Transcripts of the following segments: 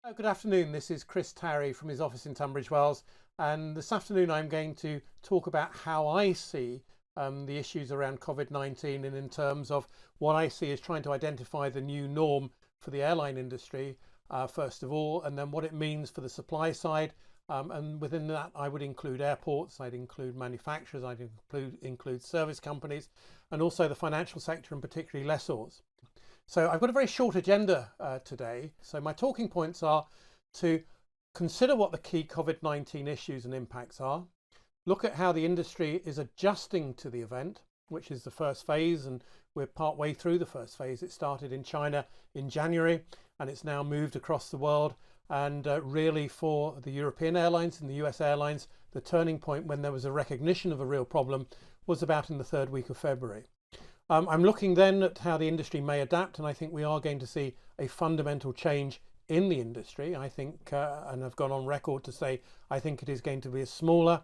Good afternoon, this is Chris Tarry from his office in Tunbridge Wells, and this afternoon I'm going to talk about how I see the issues around COVID-19 and in terms of what I see as trying to identify the new norm for the airline industry, first of all, and then what it means for the supply side. And within that, I would include airports, I'd include manufacturers, I'd include service companies, and also the financial sector and particularly lessors. So I've got a very short agenda today. So my talking points are to consider what the key COVID-19 issues and impacts are, look at how the industry is adjusting to the event, which is the first phase, and we're part way through the first phase. It started in China in January and it's now moved across the world. And really for the European airlines and the US airlines, the turning point when there was a recognition of a real problem was about in the third week of February. I'm looking then at how the industry may adapt, and I think we are going to see a fundamental change in the industry. I think, and I've gone on record to say, I think it is going to be a smaller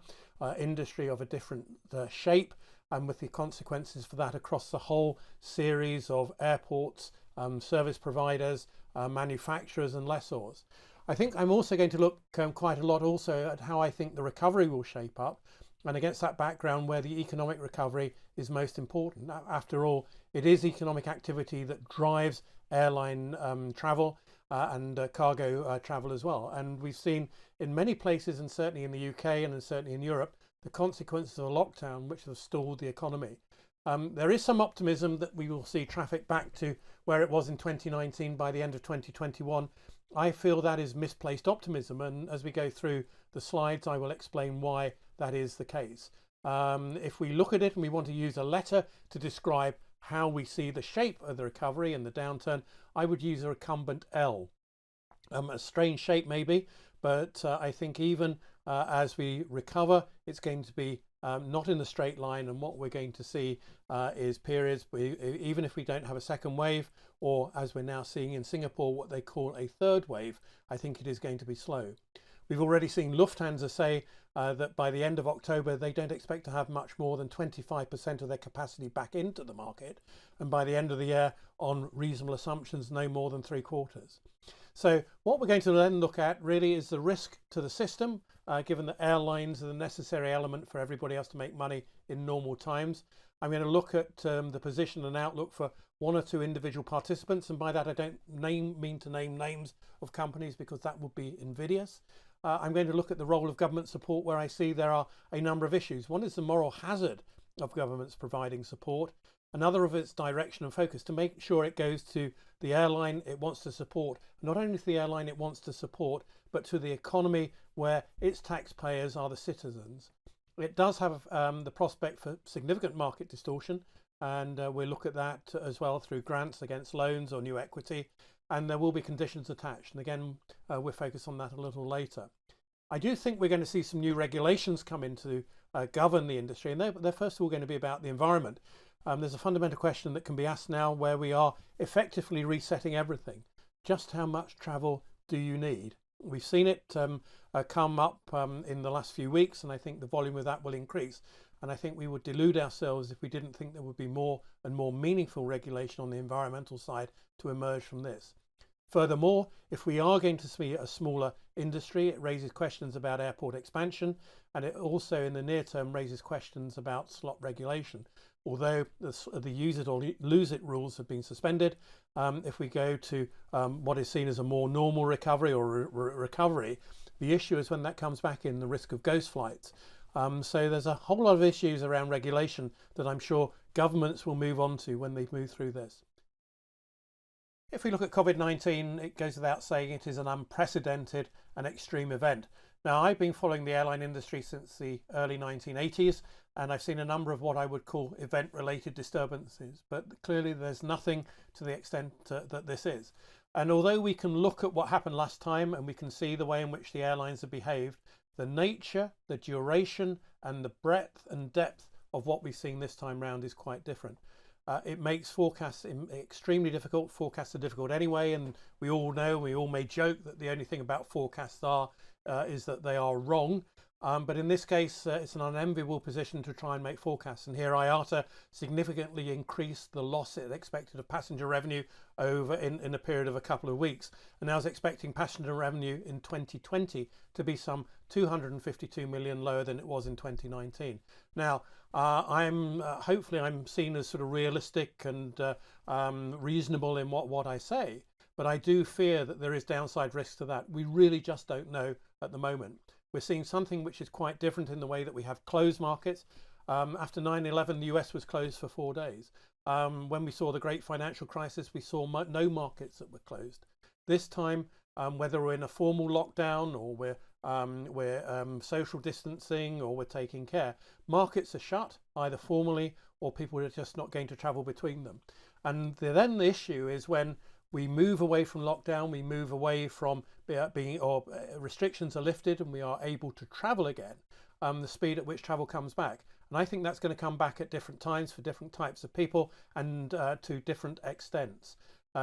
industry of a different shape, and with the consequences for that across the whole series of airports, service providers, manufacturers and lessors. I think I'm also going to look quite a lot also at how I think the recovery will shape up, and against that background where the economic recovery is most important. After all, it is economic activity that drives airline travel and cargo travel as well. And we've seen in many places, and certainly in the UK and certainly in Europe, the consequences of a lockdown which have stalled the economy. There is some optimism that we will see traffic back to where it was in 2019 by the end of 2021. I feel that is misplaced optimism, and as we go through the slides I will explain why that is the case. If we look at it and we want to use a letter to describe how we see the shape of the recovery and the downturn, I would use a recumbent L. A strange shape maybe, but I think even as we recover, it's going to be not in a straight line, and what we're going to see is periods, even if we don't have a second wave, or as we're now seeing in Singapore, what they call a third wave, I think it is going to be slow. We've already seen Lufthansa say that by the end of October, they don't expect to have much more than 25% of their capacity back into the market. And by the end of the year, on reasonable assumptions, no more than 3/4. So what we're going to then look at really is the risk to the system, given that airlines are the necessary element for everybody else to make money in normal times. I'm going to look at the position and outlook for one or two individual participants. And by that, I don't mean to name names of companies because that would be invidious. I'm going to look at the role of government support, where I see there are a number of issues. One is the moral hazard of governments providing support. Another of its direction and focus to make sure it goes to the airline it wants to support, not only to the airline it wants to support, but to the economy where its taxpayers are the citizens. It does have the prospect for significant market distortion, and we'll look at that as well through grants against loans or new equity, and there will be conditions attached. And again, we'll focus on that a little later. I do think we're going to see some new regulations come in to govern the industry, and they're first of all going to be about the environment. There's a fundamental question that can be asked now where we are effectively resetting everything. Just how much travel do you need? We've seen it come up in the last few weeks, and I think the volume of that will increase. And I think we would delude ourselves if we didn't think there would be more and more meaningful regulation on the environmental side to emerge from this. Furthermore, if we are going to see a smaller industry, it raises questions about airport expansion, and it also in the near term raises questions about slot regulation. Although the use it or lose it rules have been suspended, if we go to what is seen as a more normal recovery or recovery, the issue is when that comes back in, the risk of ghost flights. So there's a whole lot of issues around regulation that I'm sure governments will move on to when they move through this. If we look at COVID-19, it goes without saying it is an unprecedented and extreme event. Now, I've been following the airline industry since the early 1980s, and I've seen a number of what I would call event-related disturbances, but clearly there's nothing to the extent that this is. And although we can look at what happened last time and we can see the way in which the airlines have behaved, the nature, the duration and the breadth and depth of what we've seen this time round is quite different. It makes forecasts extremely difficult. Forecasts are difficult anyway, and we all know, we all may joke that the only thing about forecasts is that they are wrong. But in this case, it's an unenviable position to try and make forecasts. And here IATA significantly increased the loss it expected of passenger revenue over in a period of a couple of weeks. And now is expecting passenger revenue in 2020 to be some 252 million lower than it was in 2019. Now, hopefully I'm seen as sort of realistic and reasonable in what I say. But I do fear that there is downside risk to that. We really just don't know at the moment. We're seeing something which is quite different in the way that we have closed markets. After 9/11, the US was closed for 4 days. When we saw the great financial crisis, we saw no markets that were closed. This time, whether we're in a formal lockdown or we're social distancing or we're taking care, markets are shut either formally or people are just not going to travel between them. And then the issue is when we move away from lockdown, we move away from restrictions are lifted and we are able to travel again, the speed at which travel comes back. And I think that's going to come back at different times for different types of people and to different extents.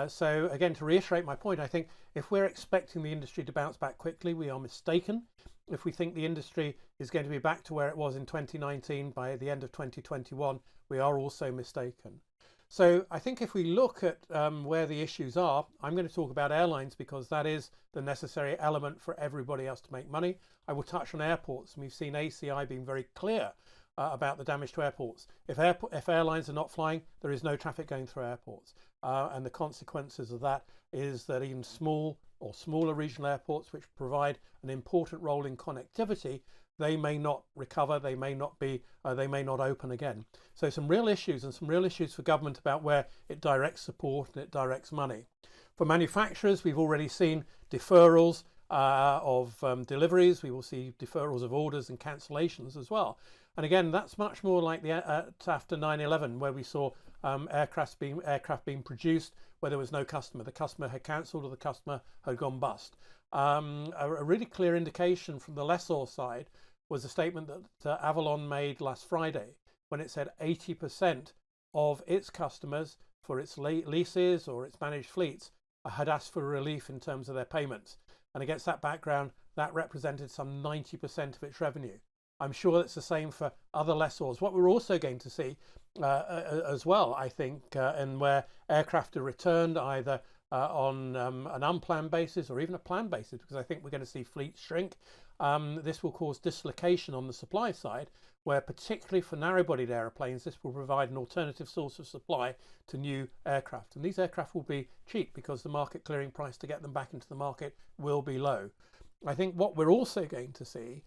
So again, to reiterate my point, I think if we're expecting the industry to bounce back quickly, we are mistaken. If we think the industry is going to be back to where it was in 2019 by the end of 2021, we are also mistaken. So I think if we look at where the issues are, I'm going to talk about airlines because that is the necessary element for everybody else to make money. I will touch on airports, and we've seen ACI being very clear about the damage to airports. If airlines are not flying, there is no traffic going through airports. And the consequences of that is that even small or smaller regional airports, which provide an important role in connectivity, they may not recover, they may not open again. So some real issues for government about where it directs support and it directs money. For manufacturers, we've already seen deferrals of deliveries. We will see deferrals of orders and cancellations as well. And again, that's much more like after 9/11, where we saw aircraft being produced where there was no customer. The customer had cancelled or the customer had gone bust. A really clear indication from the lessor side was a statement that Avalon made last Friday when it said 80% of its customers for its leases or its managed fleets had asked for relief in terms of their payments. And against that background, that represented some 90% of its revenue. I'm sure it's the same for other lessors. What we're also going to see as well, I think, and where aircraft are returned either on an unplanned basis or even a planned basis, because I think we're going to see fleets shrink. This will cause dislocation on the supply side, where particularly for narrow-bodied aeroplanes, this will provide an alternative source of supply to new aircraft. And these aircraft will be cheap because the market clearing price to get them back into the market will be low. I think what we're also going to see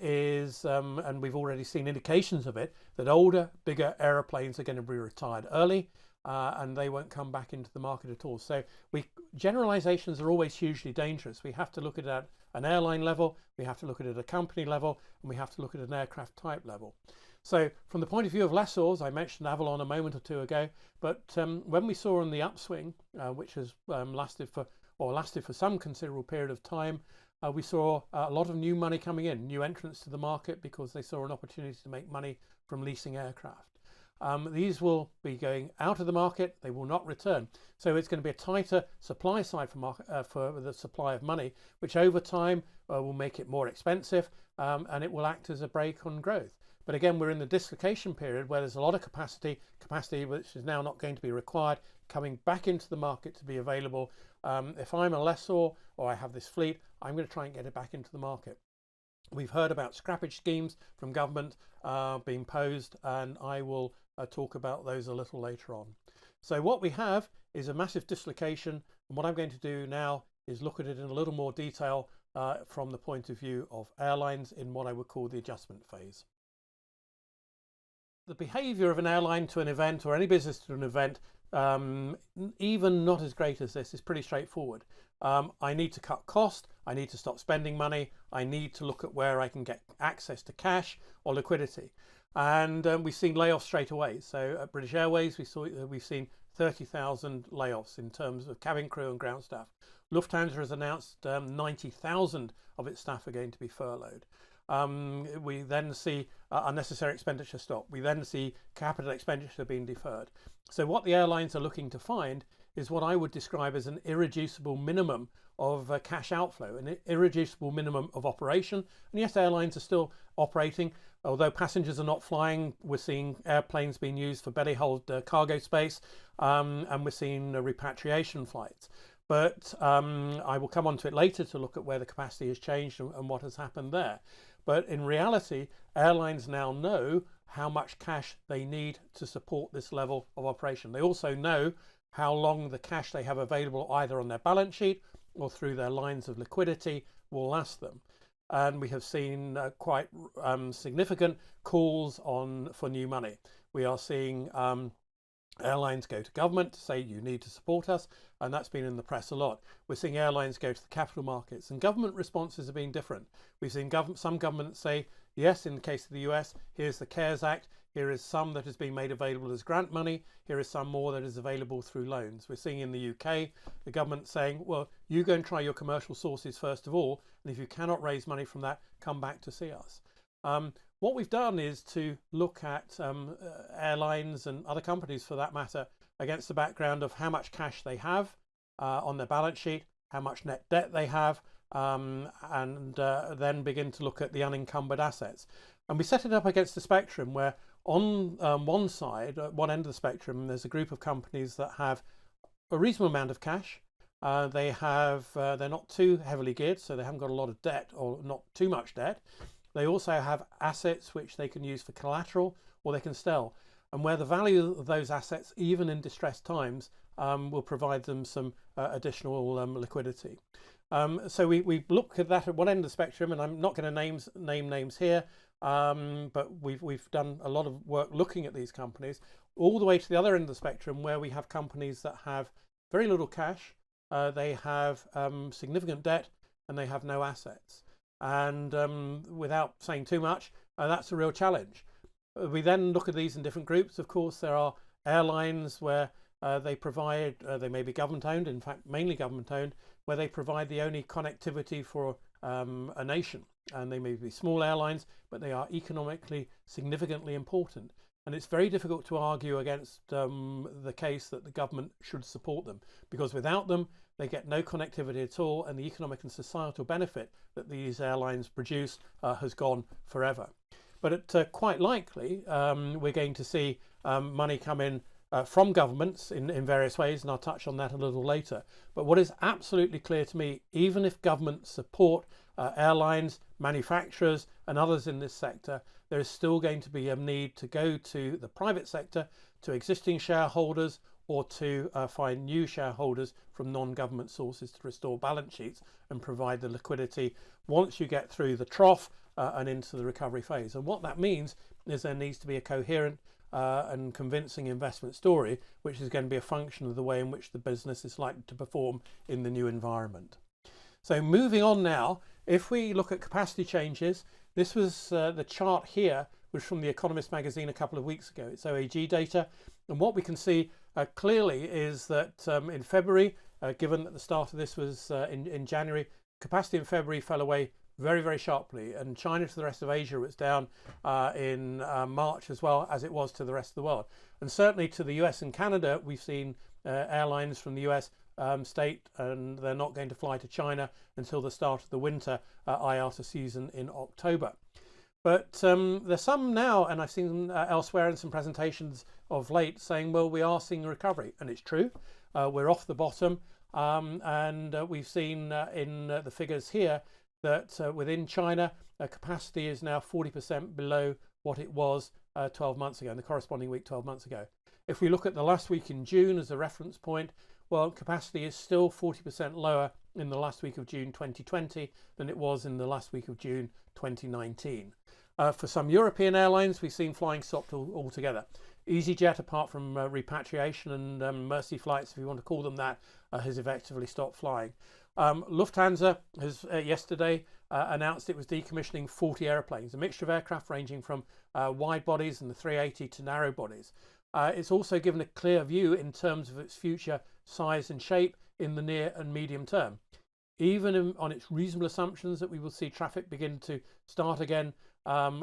is, and we've already seen indications of it, that older, bigger aeroplanes are going to be retired early and they won't come back into the market at all. So generalizations are always hugely dangerous. We have to look at it at an airline level, we have to look at it at a company level, and we have to look at an aircraft type level. So from the point of view of lessors, I mentioned Avalon a moment or two ago, but when we saw on the upswing, which has lasted for some considerable period of time, we saw a lot of new money coming in, new entrants to the market because they saw an opportunity to make money from leasing aircraft. These will be going out of the market, they will not return. So it's going to be a tighter supply side for the supply of money, which over time will make it more expensive and it will act as a brake on growth. But again, we're in the dislocation period where there's a lot of capacity which is now not going to be required, coming back into the market to be available. If I'm a lessor or I have this fleet, I'm going to try and get it back into the market. We've heard about scrappage schemes from government being posed, and I will talk about those a little later on. So what we have is a massive dislocation, and what I'm going to do now is look at it in a little more detail from the point of view of airlines in what I would call the adjustment phase. The behavior of an airline to an event or any business to an event, even not as great as this, is pretty straightforward. I need to cut cost, I need to stop spending money, I need to look at where I can get access to cash or liquidity. And we've seen layoffs straight away. So at British Airways, we've seen 30,000 layoffs in terms of cabin crew and ground staff. Lufthansa has announced 90,000 of its staff are going to be furloughed. We then see unnecessary expenditure stop. We then see capital expenditure being deferred. So what the airlines are looking to find is what I would describe as an irreducible minimum of cash outflow, an irreducible minimum of operation. And yes, airlines are still operating, although passengers are not flying. We're seeing airplanes being used for belly hold cargo space, and we're seeing repatriation flights. But I will come on to it later to look at where the capacity has changed and what has happened there. But in reality, airlines now know how much cash they need to support this level of operation. They also know how long the cash they have available either on their balance sheet or through their lines of liquidity will last them. And we have seen quite significant calls for new money. We are seeing airlines go to government to say you need to support us, and that's been in the press a lot. We're seeing airlines go to the capital markets, and government responses have been different. We've seen some governments say, yes, in the case of the US, here's the CARES Act, here is some that has been made available as grant money, here is some more that is available through loans. We're seeing in the UK, the government saying, well, you go and try your commercial sources first of all, and if you cannot raise money from that, come back to see us. What we've done is to look at airlines and other companies for that matter against the background of how much cash they have on their balance sheet, how much net debt they have, and then begin to look at the unencumbered assets. And we set it up against a spectrum where on one side, at one end of the spectrum, there's a group of companies that have a reasonable amount of cash. They're not too heavily geared, so they haven't got a lot of debt or not too much debt. They also have assets which they can use for collateral or they can sell. And where the value of those assets, even in distressed times, will provide them some additional liquidity. So we look at that at one end of the spectrum, and I'm not going to name names here, but we've done a lot of work looking at these companies, all the way to the other end of the spectrum where we have companies that have very little cash, they have significant debt, and they have no assets. And without saying too much, that's a real challenge. We then look at these in different groups. Of course, there are airlines where they provide, they may be government owned, in fact mainly government owned, where they provide the only connectivity for a nation. And they may be small airlines, but they are economically significantly important. And it's very difficult to argue against the case that the government should support them, because without them, they get no connectivity at all, and the economic and societal benefit that these airlines produce has gone forever. But quite likely, we're going to see money come in from governments in various ways, and I'll touch on that a little later. But what is absolutely clear to me, even if governments support airlines, manufacturers and others in this sector, there is still going to be a need to go to the private sector, to existing shareholders, or to find new shareholders from non-government sources to restore balance sheets and provide the liquidity once you get through the trough and into the recovery phase. And what that means is there needs to be a coherent and convincing investment story, which is going to be a function of the way in which the business is likely to perform in the new environment. So moving on now, if we look at capacity changes, this was the chart here was from the Economist magazine a couple of weeks ago. It's OAG data, and what we can see clearly is that in February, given that the start of this was in January, capacity in February fell away very, very sharply, and China to the rest of Asia was down in March as well as it was to the rest of the world. And certainly to the US and Canada, we've seen airlines from the US state, and they're not going to fly to China until the start of the winter IATA season in October. But there's some now, and I've seen elsewhere in some presentations of late saying, well, we are seeing a recovery, and it's true. We're off the bottom, and we've seen in the figures here that within China, capacity is now 40% below what it was 12 months ago, in the corresponding week 12 months ago. If we look at the last week in June as a reference point, well, capacity is still 40% lower in the last week of June 2020 than it was in the last week of June 2019. For some European airlines, we've seen flying stopped altogether. EasyJet, apart from repatriation and Mercy flights, if you want to call them that, has effectively stopped flying. Lufthansa has yesterday announced it was decommissioning 40 airplanes, a mixture of aircraft ranging from wide bodies and the 380 to narrow bodies. It's also given a clear view in terms of its future size and shape in the near and medium term. Even on its reasonable assumptions that we will see traffic begin to start again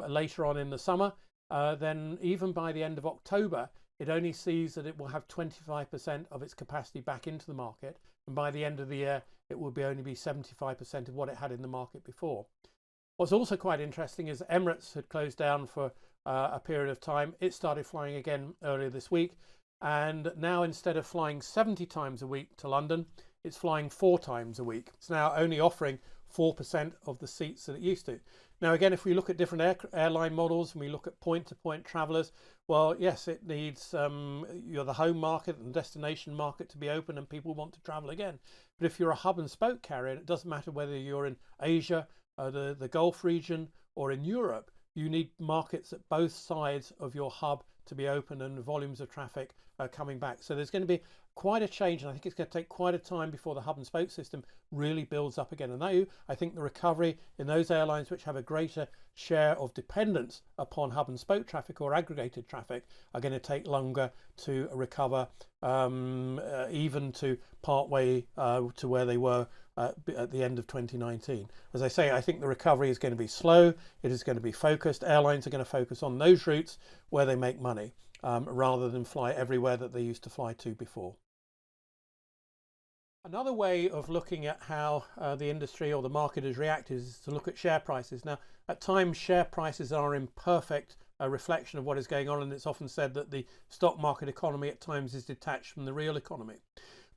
later on in the summer, then even by the end of October, it only sees that it will have 25% of its capacity back into the market, and by the end of the year it will only be 75% of what it had in the market before. What's also quite interesting is Emirates had closed down for a period of time. It started flying again earlier this week, and now instead of flying 70 times a week to London, it's flying 4 times a week. It's now only offering 4% of the seats that it used to. Now again, if we look at different airline models and we look at point-to-point travellers, well, yes, it needs the home market and destination market to be open and people want to travel again. But if you're a hub and spoke carrier, it doesn't matter whether you're in Asia, the Gulf region, or in Europe, you need markets at both sides of your hub to be open and volumes of traffic coming back. So there's going to be quite a change, and I think it's going to take quite a time before the hub and spoke system really builds up again. And I think the recovery in those airlines which have a greater share of dependence upon hub and spoke traffic or aggregated traffic are going to take longer to recover, even to part way to where they were at the end of 2019. As I say, I think the recovery is going to be slow. It is going to be focused. Airlines are going to focus on those routes where they make money, rather than fly everywhere that they used to fly to before. Another way of looking at how the industry or the market has reacted is to look at share prices. Now, at times share prices are imperfect reflection of what is going on, and it's often said that the stock market economy at times is detached from the real economy.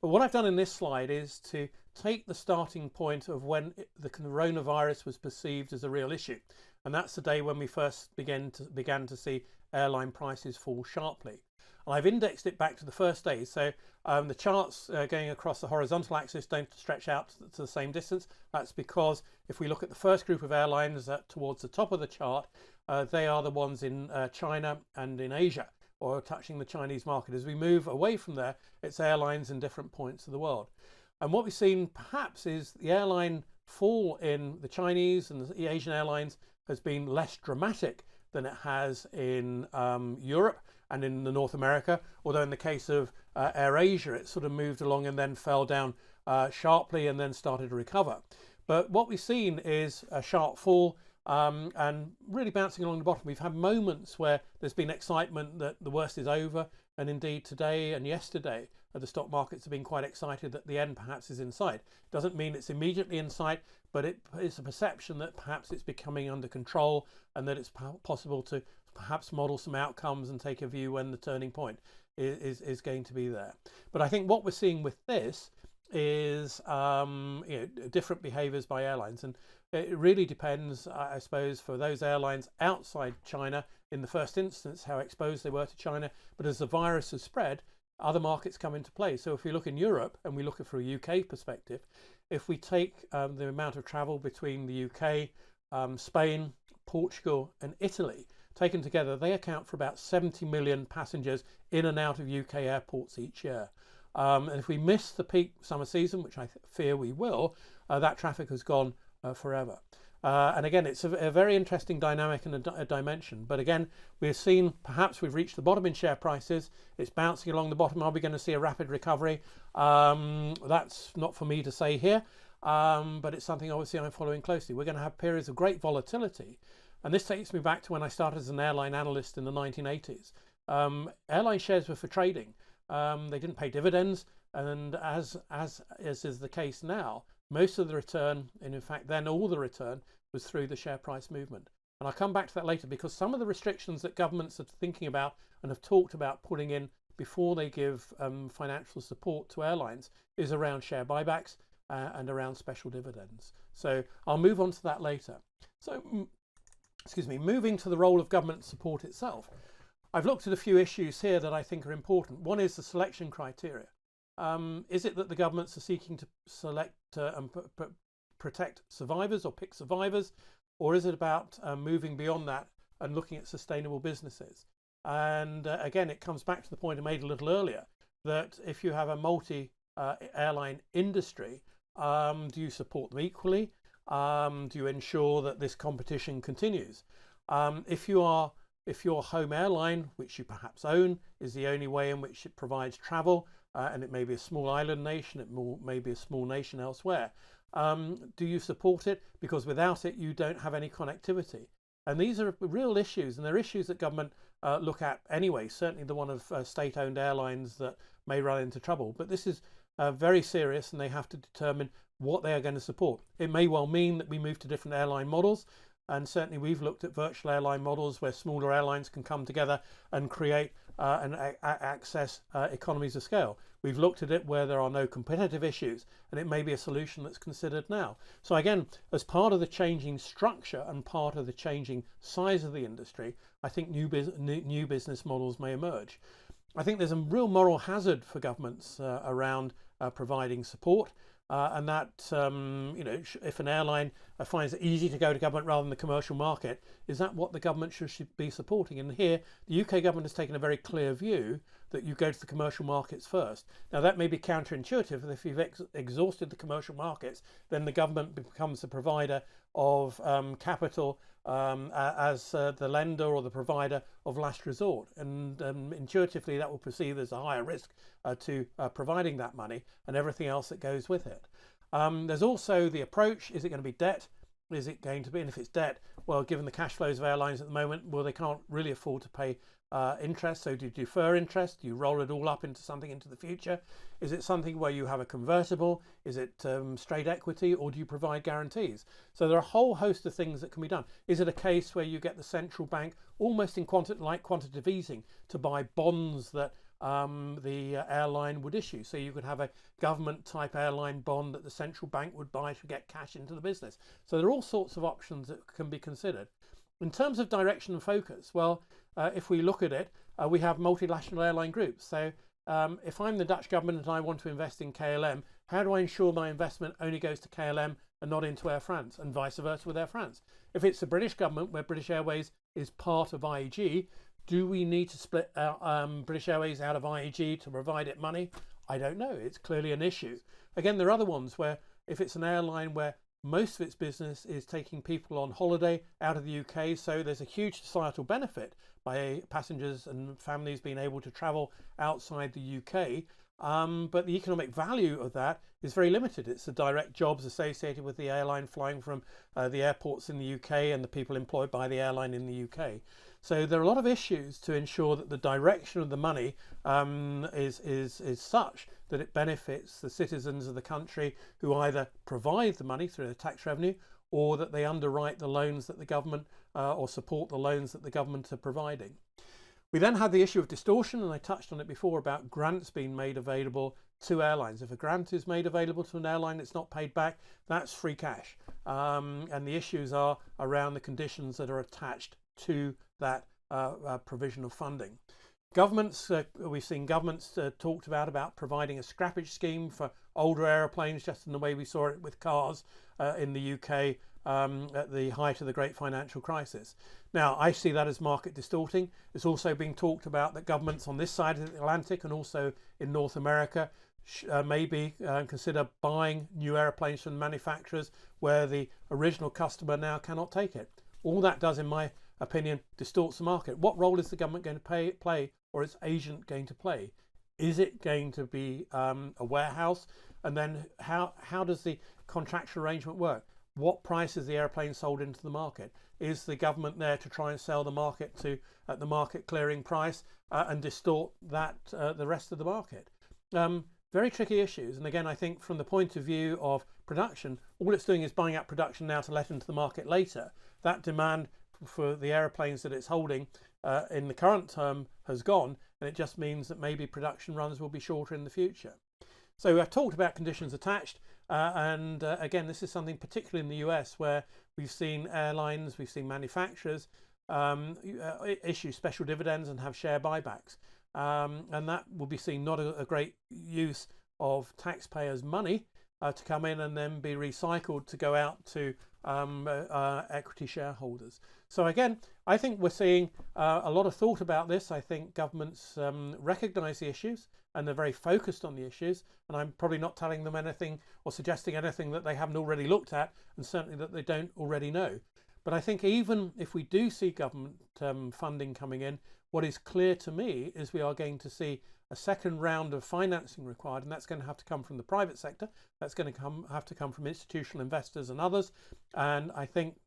But what I've done in this slide is to take the starting point of when the coronavirus was perceived as a real issue, and that's the day when we first began to see airline prices fall sharply. And I've indexed it back to the first day, so the charts going across the horizontal axis don't stretch out to the same distance. That's because if we look at the first group of airlines towards the top of the chart, they are the ones in China and in Asia, or touching the Chinese market. As we move away from there, it's airlines in different points of the world. And what we've seen perhaps is the airline fall in the Chinese and the Asian airlines has been less dramatic than it has in Europe and in the North America, although in the case of AirAsia, it sort of moved along and then fell down sharply and then started to recover. But what we've seen is a sharp fall and really bouncing along the bottom. We've had moments where there's been excitement that the worst is over, and indeed today and yesterday the stock markets have been quite excited that the end perhaps is in sight. Doesn't mean it's immediately in sight, but it's a perception that perhaps it's becoming under control and that it's possible to perhaps model some outcomes and take a view when the turning point is going to be there. But I think what we're seeing with this is different behaviours by airlines, and it really depends, I suppose, for those airlines outside China in the first instance how exposed they were to China. But as the virus has spread, other markets come into play. So if we look in Europe and we look at it from a UK perspective, if we take the amount of travel between the UK, Spain, Portugal and Italy, taken together, they account for about 70 million passengers in and out of UK airports each year. And if we miss the peak summer season, which I fear we will, that traffic has gone forever. And again, it's a very interesting dynamic and a dimension. But again, we've seen perhaps we've reached the bottom in share prices. It's bouncing along the bottom. Are we going to see a rapid recovery? That's not for me to say here, but it's something obviously I'm following closely. We're going to have periods of great volatility. And this takes me back to when I started as an airline analyst in the 1980s. Airline shares were for trading. They didn't pay dividends, and as is the case now, most of the return, and in fact then all the return, was through the share price movement. And I'll come back to that later, because some of the restrictions that governments are thinking about and have talked about putting in before they give financial support to airlines is around share buybacks and around special dividends. So I'll move on to that later. So, moving to the role of government support itself. I've looked at a few issues here that I think are important. One is the selection criteria. Is it that the governments are seeking to select and protect survivors or pick survivors, or is it about moving beyond that and looking at sustainable businesses? And again, it comes back to the point I made a little earlier, that if you have a multi-airline industry, do you support them equally? Do you ensure that this competition continues? If your home airline, which you perhaps own, is the only way in which it provides travel, and it may be a small island nation, it may be a small nation elsewhere, do you support it? Because without it, you don't have any connectivity. And these are real issues, and they're issues that government look at anyway, certainly the one of state-owned airlines that may run into trouble. But this is very serious, and they have to determine what they are going to support. It may well mean that we move to different airline models, and certainly we've looked at virtual airline models where smaller airlines can come together and create and access economies of scale. We've looked at it where there are no competitive issues, and it may be a solution that's considered now. So again, as part of the changing structure and part of the changing size of the industry, I think new business models may emerge. I think there's a real moral hazard for governments around providing support. And that, if an airline finds it easy to go to government rather than the commercial market, is that what the government should be supporting? And here, the UK government has taken a very clear view that you go to the commercial markets first. Now, that may be counterintuitive, and if you've exhausted the commercial markets, then the government becomes the provider of capital as the lender or the provider of last resort. And intuitively, that will perceive as a higher risk to providing that money and everything else that goes with it. There's also the approach: is it going to be debt? Is it going to be, and if it's debt, well, given the cash flows of airlines at the moment, well, they can't really afford to pay interest. So do you defer interest? Do you roll it all up into something into the future? Is it something where you have a convertible? Is it straight equity, or do you provide guarantees? So there are a whole host of things that can be done. Is it a case where you get the central bank almost in quantitative easing to buy bonds that the airline would issue? So you could have a government type airline bond that the central bank would buy to get cash into the business. So there are all sorts of options that can be considered. In terms of direction and focus, well, if we look at it, we have multinational airline groups. So if I'm the Dutch government and I want to invest in KLM, how do I ensure my investment only goes to KLM and not into Air France, and vice versa with Air France? If it's the British government, where British Airways is part of IAG, do we need to split British Airways out of IAG to provide it money? I don't know. It's clearly an issue. Again, there are other ones where if it's an airline where most of its business is taking people on holiday out of the UK, so there's a huge societal benefit by passengers and families being able to travel outside the UK, but the economic value of that is very limited. It's the direct jobs associated with the airline flying from the airports in the UK and the people employed by the airline in the UK. So there are a lot of issues to ensure that the direction of the money is such that it benefits the citizens of the country who either provide the money through the tax revenue, or that they underwrite the loans that the government or support the loans that the government are providing. We then had the issue of distortion, and I touched on it before about grants being made available to airlines. If a grant is made available to an airline that's not paid back, that's free cash. And the issues are around the conditions that are attached to that provision of funding. Governments, we've seen governments talked about providing a scrappage scheme for older aeroplanes, just in the way we saw it with cars in the UK at the height of the great financial crisis. Now, I see that as market distorting. It's also being talked about that governments on this side of the Atlantic and also in North America maybe consider buying new airplanes from manufacturers where the original customer now cannot take it. All that does, in my opinion, distorts the market. What role is the government going to play, or its agent going to play? Is it going to be a warehouse? And then how does the contractual arrangement work? What price is the airplane sold into the market? Is the government there to try and sell the market at the market clearing price and distort that the rest of the market? Very tricky issues. And again, I think from the point of view of production, all it's doing is buying up production now to let into the market later. That demand for the aeroplanes that it's holding in the current term has gone, and it just means that maybe production runs will be shorter in the future. So I've talked about conditions attached, and again, this is something particularly in the US where we've seen airlines, we've seen manufacturers issue special dividends and have share buybacks, and that will be seen not a great use of taxpayers' money to come in and then be recycled to go out to equity shareholders. So again, I think we're seeing a lot of thought about this. I think governments recognise the issues and they're very focused on the issues, and I'm probably not telling them anything or suggesting anything that they haven't already looked at, and certainly that they don't already know. But I think even if we do see government funding coming in, what is clear to me is we are going to see a second round of financing required, and that's going to have to come from the private sector. That's going to have to come from institutional investors and others. And I think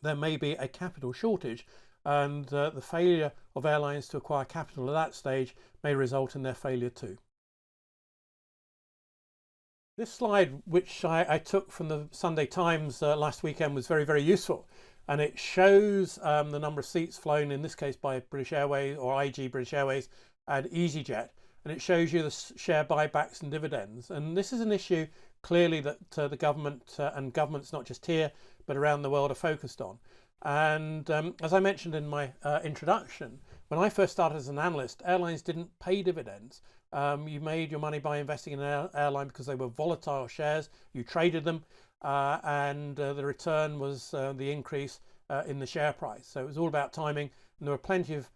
there may be a capital shortage and the failure of airlines to acquire capital at that stage may result in their failure too. This slide, which I took from the Sunday Times last weekend, was very, very useful. And it shows the number of seats flown, in this case by British Airways or IG British Airways and EasyJet. And it shows you the share buybacks and dividends. And this is an issue clearly that the government and governments, not just here, but around the world, are focused on. And as I mentioned in my introduction, when I first started as an analyst, airlines didn't pay dividends. You made your money by investing in an airline because they were volatile shares. You traded them, and the return was the increase in the share price. So it was all about timing, and there were plenty of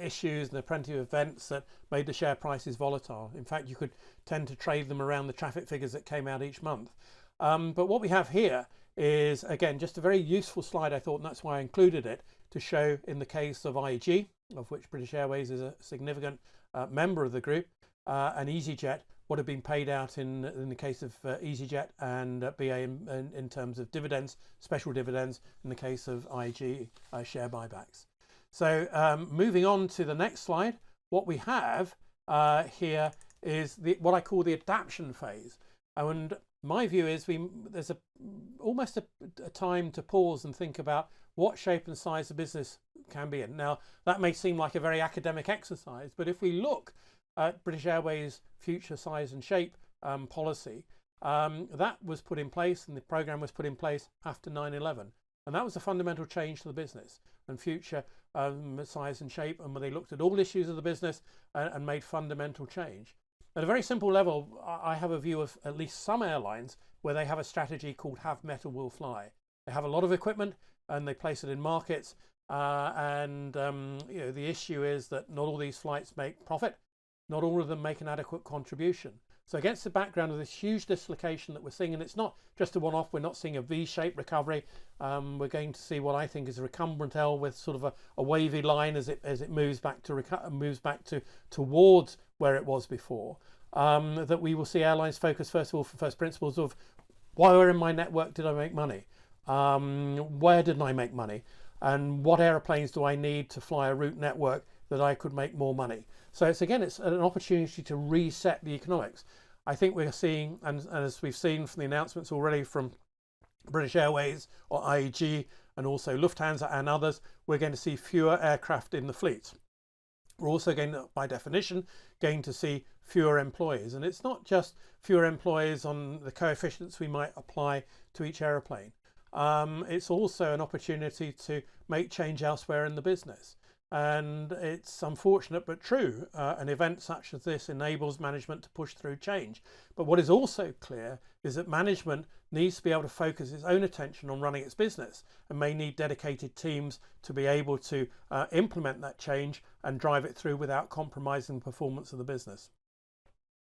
issues and there were plenty of events that made the share prices volatile. In fact, you could tend to trade them around the traffic figures that came out each month. But what we have here is, again, just a very useful slide, I thought, and that's why I included it, to show in the case of IG, of which British Airways is a significant member of the group, and EasyJet, what had been paid out in the case of EasyJet and BA in terms of dividends, special dividends, in the case of IG share buybacks. So moving on to the next slide, what we have here is what I call the adaption phase. And my view is there's almost a time to pause and think about what shape and size the business can be in. Now, that may seem like a very academic exercise, but if we look at British Airways' future size and shape policy, that was put in place, and the program was put in place after 9/11. And that was a fundamental change to the business and future size and shape, and when they looked at all issues of the business and made fundamental change. At a very simple level, I have a view of at least some airlines where they have a strategy called have metal will fly. They have a lot of equipment and they place it in markets, and the issue is that not all these flights make profit, not all of them make an adequate contribution. So against the background of this huge dislocation that we're seeing, and it's not just a one-off, we're not seeing a V-shaped recovery. We're going to see what I think is a recumbent L with sort of a wavy line as it moves back to towards where it was before. That we will see airlines focus first of all for first principles of where in my network did I make money, where didn't I make money, and what aeroplanes do I need to fly a route network that I could make more money. So it's an opportunity to reset the economics. I think we're seeing, and as we've seen from the announcements already from British Airways or IAG and also Lufthansa and others, we're going to see fewer aircraft in the fleet. We're also going to, by definition, going to see fewer employees. And it's not just fewer employees on the coefficients we might apply to each aeroplane. It's also an opportunity to make change elsewhere in the business. And it's unfortunate but true. An event such as this enables management to push through change. But what is also clear is that management needs to be able to focus its own attention on running its business and may need dedicated teams to be able to implement that change and drive it through without compromising the performance of the business.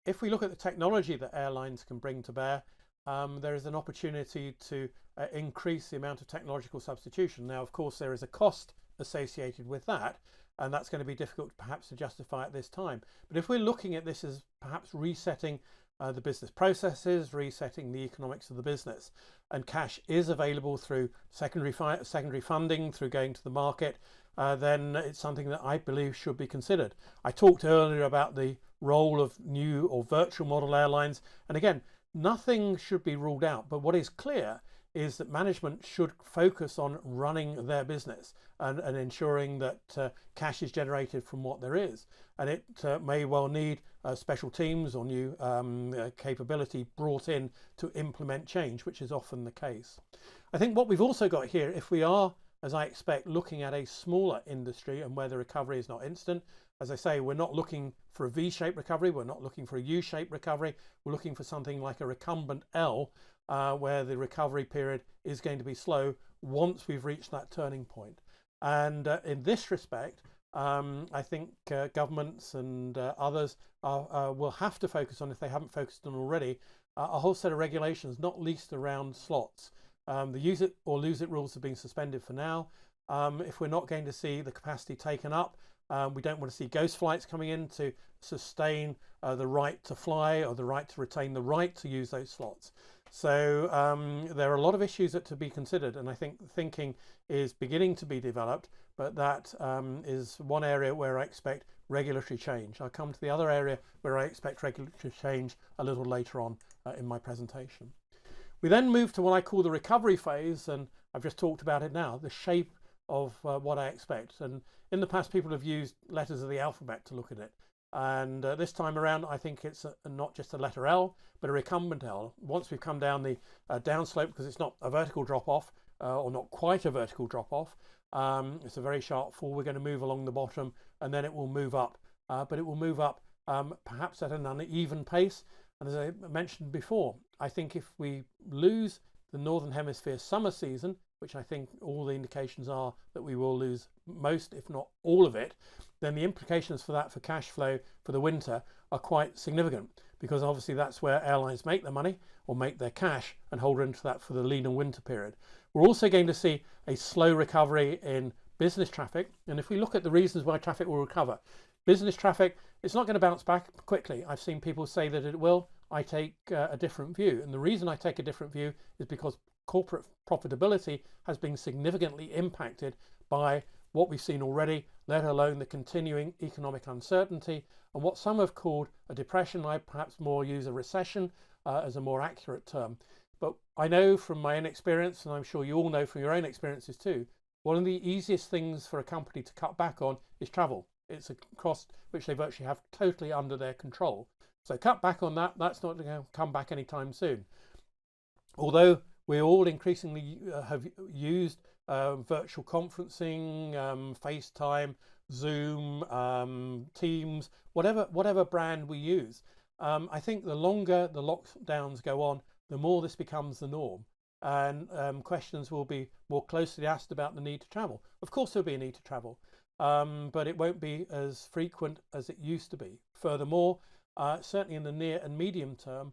If we look at the technology that airlines can bring to bear, there is an opportunity to increase the amount of technological substitution. Now, of course, there is a cost associated with that, and that's going to be difficult perhaps to justify at this time. But if we're looking at this as perhaps resetting the business processes, resetting the economics of the business, and cash is available through secondary funding, through going to the market, then it's something that I believe should be considered. I talked earlier about the role of new or virtual model airlines, and again, nothing should be ruled out, but what is clear is that management should focus on running their business and ensuring that cash is generated from what there is. And it may well need special teams or new capability brought in to implement change, which is often the case. I think what we've also got here, if we are, as I expect, looking at a smaller industry and where the recovery is not instant, as I say, we're not looking for a V-shaped recovery, we're not looking for a U-shaped recovery, we're looking for something like a recumbent L, where the recovery period is going to be slow once we've reached that turning point. And in this respect, I think governments and others will have to focus on, if they haven't focused on already, a whole set of regulations, not least around slots. The use it or lose it rules have been suspended for now. If we're not going to see the capacity taken up, we don't want to see ghost flights coming in to sustain the right to fly or the right to retain the right to use those slots. So there are a lot of issues that to be considered, and I think thinking is beginning to be developed, but that is one area where I expect regulatory change. I'll come to the other area where I expect regulatory change a little later on in my presentation. We then move to what I call the recovery phase, and I've just talked about it now, the shape of what I expect. And in the past, people have used letters of the alphabet to look at it. And this time around, I think it's not just a letter L, but a recumbent L. Once we've come down the downslope, because it's not a vertical drop-off, or not quite a vertical drop-off, it's a very sharp fall. We're going to move along the bottom, and then it will move up. But it will move up perhaps at an uneven pace. And as I mentioned before, I think if we lose the Northern Hemisphere summer season, which I think all the indications are that we will lose most, if not all of it, then the implications for that for cash flow for the winter are quite significant, because obviously that's where airlines make their money or make their cash and hold into that for the lean and winter period. We're also going to see a slow recovery in business traffic. And if we look at the reasons why traffic will recover, business traffic, it's not going to bounce back quickly. I've seen people say that it will. I take a different view. And the reason I take a different view is because corporate profitability has been significantly impacted by what we've seen already, let alone the continuing economic uncertainty and what some have called a depression. I perhaps more use a recession as a more accurate term. But I know from my own experience, and I'm sure you all know from your own experiences too, one of the easiest things for a company to cut back on is travel. It's a cost which they virtually have totally under their control. So cut back on that. That's not going to come back anytime soon. Although we all increasingly have used virtual conferencing, FaceTime, Zoom, Teams, whatever brand we use. I think the longer the lockdowns go on, the more this becomes the norm. And questions will be more closely asked about the need to travel. Of course, there'll be a need to travel, but it won't be as frequent as it used to be. Furthermore, certainly in the near and medium term,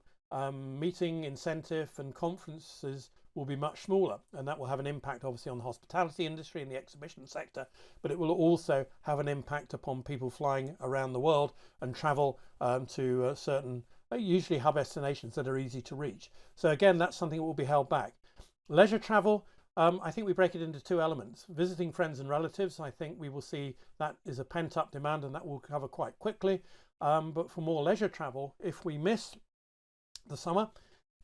meeting, incentive and conferences will be much smaller, and that will have an impact obviously on the hospitality industry and the exhibition sector, but it will also have an impact upon people flying around the world and travel to certain usually hub destinations that are easy to reach. So again, that's something that will be held back. Leisure travel, I think we break it into two elements. Visiting friends and relatives, I think we will see that is a pent-up demand, and that will recover quite quickly. But for more leisure travel, if we miss the summer,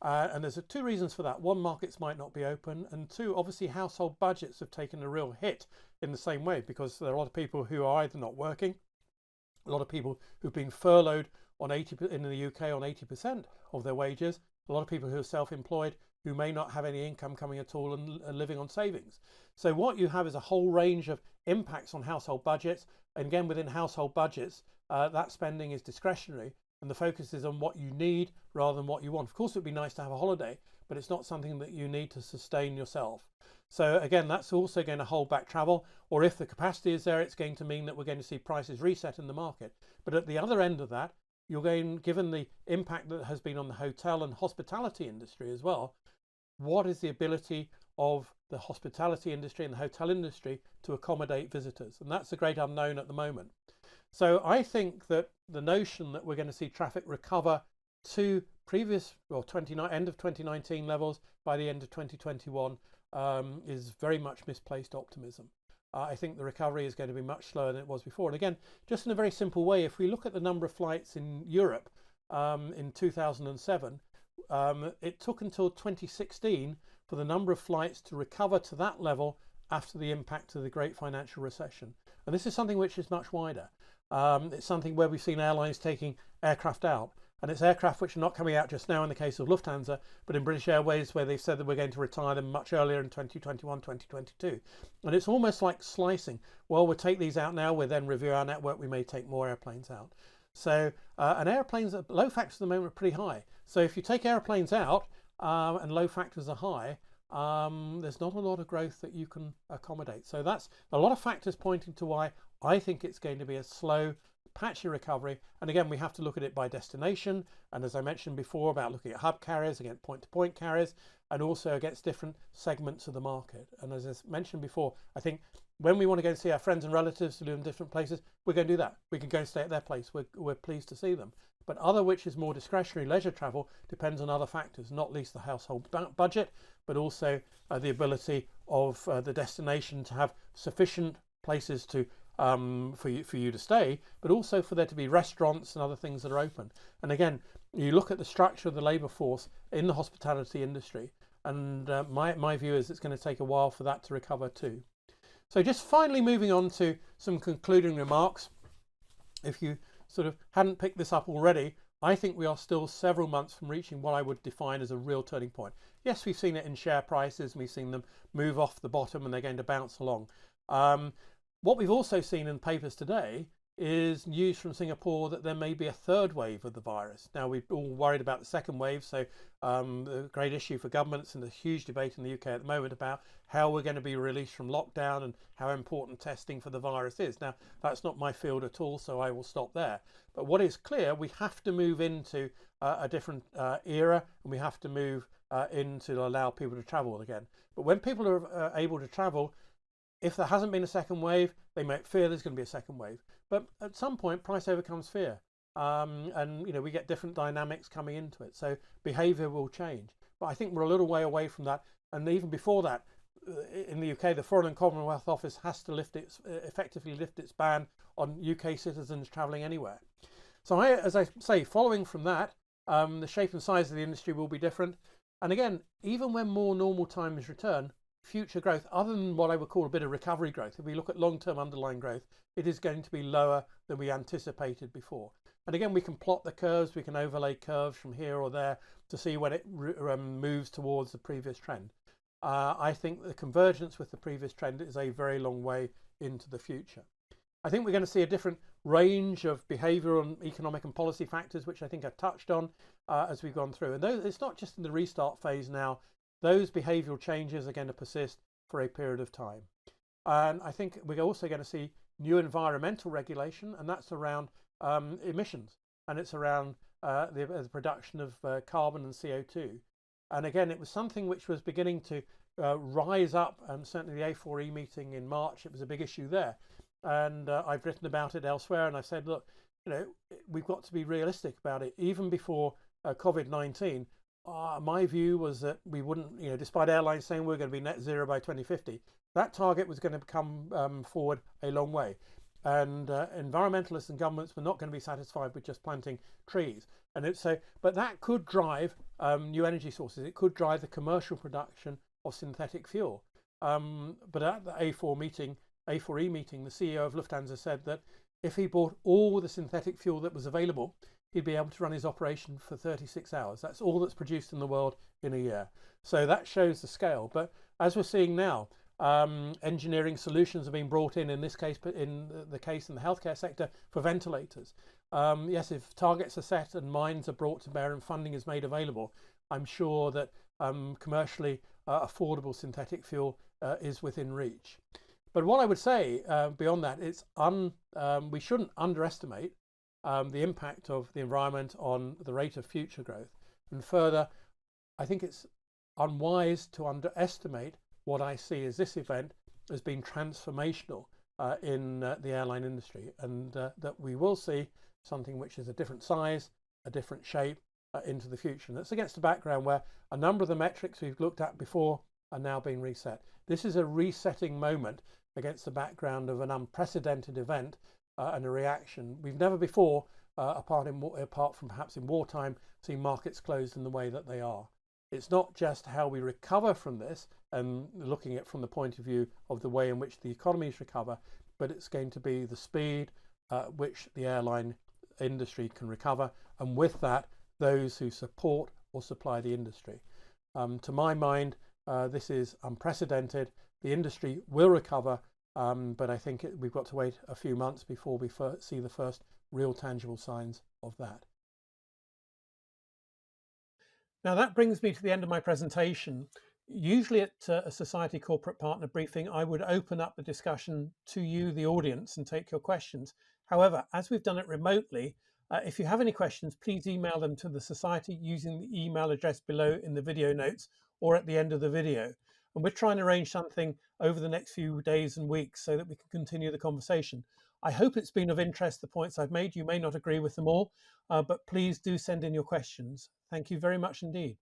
and there's two reasons for that. One, markets might not be open, and two, obviously household budgets have taken a real hit in the same way, because there are a lot of people who are either not working, a lot of people who've been furloughed on 80% in the UK on 80% of their wages, a lot of people who are self-employed who may not have any income coming at all and are living on savings. So what you have is a whole range of impacts on household budgets, and again within household budgets, that spending is discretionary, and the focus is on what you need rather than what you want. Of course, it would be nice to have a holiday, but it's not something that you need to sustain yourself. So again, that's also going to hold back travel, or if the capacity is there, it's going to mean that we're going to see prices reset in the market. But at the other end of that, you're going, given the impact that has been on the hotel and hospitality industry as well, what is the ability of the hospitality industry and the hotel industry to accommodate visitors? And that's the great unknown at the moment. So I think that the notion that we're going to see traffic recover to previous, well, end of 2019 levels by the end of 2021 is very much misplaced optimism. I think the recovery is going to be much slower than it was before. And again, just in a very simple way, if we look at the number of flights in Europe in 2007, it took until 2016 for the number of flights to recover to that level after the impact of the great financial recession. And this is something which is much wider. It's something where we've seen airlines taking aircraft out. And it's aircraft which are not coming out just now in the case of Lufthansa, but in British Airways, where they've said that we're going to retire them much earlier in 2021, 2022. And it's almost like slicing. Well, we'll take these out now, we'll then review our network, we may take more airplanes out. So, and airplanes, load factors at the moment are pretty high. So if you take airplanes out and load factors are high, there's not a lot of growth that you can accommodate. So that's a lot of factors pointing to why I think it's going to be a slow, patchy recovery. And again, we have to look at it by destination, and as I mentioned before about looking at hub carriers against point-to-point carriers, and also against different segments of the market. And as I mentioned before, I think when we want to go and see our friends and relatives who live in different places, we're going to do that. We can go and stay at their place. We're pleased to see them. but other which is more discretionary leisure travel depends on other factors, not least the household budget, but also the ability of the destination to have sufficient places to for you to stay, but also for there to be restaurants and other things that are open. And again, you look at the structure of the labour force in the hospitality industry, and my view is it's going to take a while for that to recover too. So just finally moving on to some concluding remarks. If you sort of hadn't picked this up already, I think we are still several months from reaching what I would define as a real turning point. Yes, we've seen it in share prices, and we've seen them move off the bottom and they're going to bounce along. What we've also seen in papers today is news from Singapore that there may be a third wave of the virus. Now, we're all worried about the second wave, so the great issue for governments and the huge debate in the UK at the moment about how we're going to be released from lockdown and how important testing for the virus is. Now, that's not my field at all, so I will stop there. But what is clear, we have to move into a different era, and we have to move in to allow people to travel again. But when people are able to travel, if there hasn't been a second wave, they might fear there's going to be a second wave. But at some point, price overcomes fear. And, you know, we get different dynamics coming into it. So behavior will change. But I think we're a little way away from that. And even before that, in the UK, the Foreign and Commonwealth Office has to effectively lift its ban on UK citizens travelling anywhere. So as I say, following from that, the shape and size of the industry will be different. And again, even when more normal times return, future growth, other than what I would call a bit of recovery growth, if we look at long-term underlying growth, it is going to be lower than we anticipated before. And again, we can plot the curves, we can overlay curves from here or there to see when it moves towards the previous trend. I think the convergence with the previous trend is a very long way into the future. I think we're going to see a different range of behavioural and economic and policy factors, which I think I've touched on as we've gone through. And it's not just in the restart phase now. Those behavioural changes are going to persist for a period of time. And I think we're also going to see new environmental regulation, and that's around emissions, and it's around the production of carbon and CO2. And again, it was something which was beginning to rise up, and certainly the A4E meeting in March, it was a big issue there. And I've written about it elsewhere, and I've said, look, you know, we've got to be realistic about it. Even before COVID-19, my view was that we wouldn't, you know, despite airlines saying we're going to be net zero by 2050, that target was going to come forward a long way. And environmentalists and governments were not going to be satisfied with just planting trees. And but that could drive new energy sources. It could drive the commercial production of synthetic fuel. But at the A4E meeting, the CEO of Lufthansa said that if he bought all the synthetic fuel that was available, he'd be able to run his operation for 36 hours. That's all that's produced in the world in a year. So that shows the scale. But as we're seeing now, engineering solutions are being brought in this case, but in the case in the healthcare sector for ventilators. Yes, if targets are set and mines are brought to bear and funding is made available, I'm sure that commercially affordable synthetic fuel is within reach. But what I would say beyond that, we shouldn't underestimate the impact of the environment on the rate of future growth. And further, I think it's unwise to underestimate what I see as this event as being transformational in the airline industry, and that we will see something which is a different size, a different shape into the future. And that's against a background where a number of the metrics we've looked at before are now being reset. This is a resetting moment against the background of an unprecedented event and a reaction. We've never before, apart from perhaps in wartime, seen markets closed in the way that they are. It's not just how we recover from this and looking at it from the point of view of the way in which the economies recover, but it's going to be the speed at which the airline industry can recover, and with that, those who support or supply the industry. To my mind, this is unprecedented. The industry will recover, but I think we've got to wait a few months before we see the first real tangible signs of that. Now that brings me to the end of my presentation. Usually at a Society Corporate Partner briefing, I would open up the discussion to you, the audience, and take your questions. However, as we've done it remotely, if you have any questions, please email them to the Society using the email address below in the video notes or at the end of the video. And we're trying to arrange something over the next few days and weeks so that we can continue the conversation. I hope it's been of interest, the points I've made. You may not agree with them all, but please do send in your questions. Thank you very much indeed.